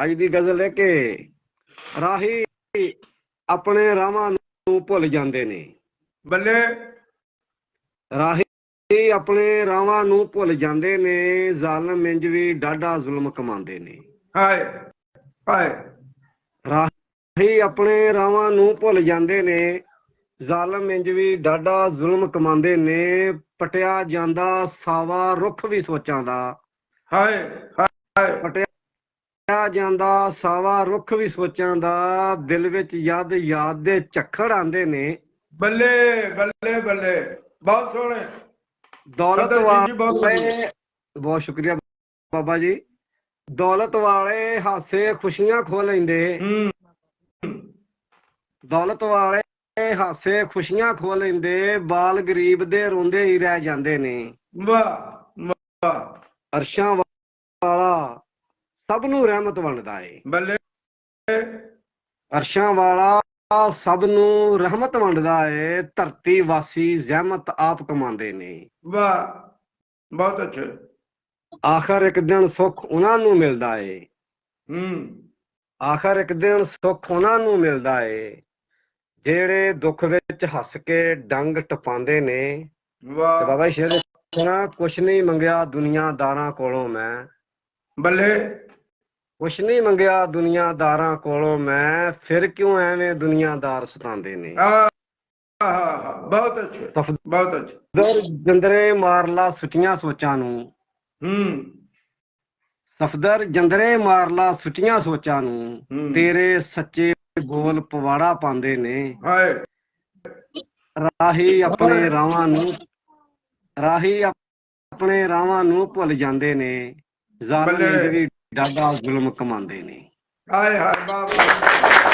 ਅੱਜ ਦੀ ਗਜ਼ਲ ਹੈ ਕਿ ਰਾਹੀ ਆਪਣੇ ਰਾਹਾਂ ਨੂੰ ਭੁੱਲ ਜਾਂਦੇ ਨੇ। ਬੱਲੇ। ਰਾਹੀ ਆਪਣੇ ਰਾਹਾਂ ਨੂੰ ਭੁੱਲ ਜਾਂਦੇ ਨੇ, ਜ਼ਾਲਮ ਇੰਜ ਵੀ ਡਾਢਾ ਜ਼ੁਲਮ ਕਮਾਉਂਦੇ ਨੇ। ਹਾਏ ਹਾਏ। ਰਾਹੀ ਆਪਣੇ ਰਾਹਾਂ ਨੂੰ ਭੁੱਲ ਜਾਂਦੇ ਨੇ, ਜ਼ਾਲਮ ਇੰਜ ਵੀ ਡਾਢਾ ਜ਼ੁਲਮ ਕਮਾਉਂਦੇ ਨੇ। ਪਟਿਆ ਜਾਂਦਾ ਸਾਵਾ ਰੁੱਖ ਵੀ ਸੋਚਾਂ ਦਾ। ਹਾਏ ਹਾਏ। ਪਟਿਆ ਜਾਂਦਾ ਸਾਵਾ ਰੁੱਖ ਵੀ ਸੋਚਾਂ ਦਾ, ਦਿਲ ਵਿੱਚ ਯਾਦ ਦੇ ਝੱਖੜ ਆਂਦੇ ਨੇ। ਬੱਲੇ ਬੱਲੇ ਬੱਲੇ, ਬਹੁਤ ਸੋਹਣੇ। ਦੌਲਤ ਬਹੁਤ ਵਾਲੇ, ਬਹੁਤ ਸ਼ੁਕਰੀਆ ਬਾਬਾ ਜੀ। ਦੌਲਤ ਵਾਲੇ ਹਾਸੇ ਖੁਸ਼ੀਆਂ ਖੋ ਲੈਂਦੇ। ਦੌਲਤ ਵਾਲੇ ਹਾਸੇ ਖੁਸ਼ੀਆਂ ਖੋ ਲੈਂਦੇ, ਬਾਲ ਗਰੀਬ ਦੇ ਰੋਂਦੇ ਹੀ ਰਹਿ ਜਾਂਦੇ ਨੇ। ਵਾਹ ਵਾਹ। ਅਰਸ਼ਾਂ ਵਾਲਾ ਸਭ ਨੂੰ ਰਹਿਮਤ ਵੰਡਦਾ ਏ। ਬੱਲੇ। ਅਰਸ਼ਾਂ ਵਾਲਾ ਸਭ ਨੂੰ ਰਹਿਮਤ ਵੰਡਦਾ ਏ, ਧਰਤੀ ਵਾਸੀ ਜ਼ਹਿਮਤ ਆਪ ਕਮਾਉਂਦੇ ਨੇ। ਵਾਹ, ਬਹੁਤ ਅੱਛਾ। ਆਖਰ ਇੱਕ ਦਿਨ ਸੁੱਖ ਉਹਨਾਂ ਨੂੰ ਮਿਲਦਾ ਏ। ਆਖਰ ਇੱਕ ਦਿਨ ਸੁੱਖ ਉਹਨਾਂ ਨੂੰ ਮਿਲਦਾ ਏ, ਜਿਹੜੇ ਦੁੱਖ ਵਿੱਚ ਹੱਸ ਕੇ ਡੰਗ ਟਪਾਉਂਦੇ ਨੇ। ਵਾਹ। ਤੇ ਬਾਬਾ ਸ਼ੇਰ ਕੁਛ ਨਹੀਂ ਮੰਗਿਆ ਦੁਨੀਆਦਾਰਾਂ ਕੋਲੋਂ ਮੈਂ। ਬੱਲੇ। ਕੁਛ ਨਹੀਂ ਮੰਗਿਆ ਦੁਨੀਆਦਾਰਾਂ ਕੋਲੋਂ ਮੈਂ, ਫਿਰ ਕਿਉਂ ਐਵੇਂ ਦੁਨੀਆਦਾਰ ਸਤਾਉਂਦੇ ਨੇ। ਬਹੁਤ ਅੱਛਾ ਬਹੁਤ ਅੱਛਾ। ਜੰਦਰੇ ਮਾਰ ਲਾ ਸੁੱਚੀਆਂ ਸੋਚਾਂ ਨੂੰ। ਸਫਦਰ ਜੰਦਰੇ ਮਾਰ ਲਾ ਸੁੱਚੀਆਂ ਸੋਚਾਂ ਨੂੰ, ਤੇਰੇ ਸੱਚੇ ਬੋਲ ਪਵਾੜਾ ਪਾਉਂਦੇ ਨੇ। ਹਾਏ। ਰਾਹੀ ਆਪਣੇ ਰਾਹਾਂ ਨੂੰ ਭੁੱਲ ਜਾਂਦੇ ਨੇ, ਜ਼ਾਲਮ ਇੰਜ ਵੀ ਡਾਢਾ ਜ਼ੁਲਮ ਕਮਾਉਂਦੇ ਨੇ। ਹਾਏ ਹਾਏ। ਵਾਹ ਵਾਹ।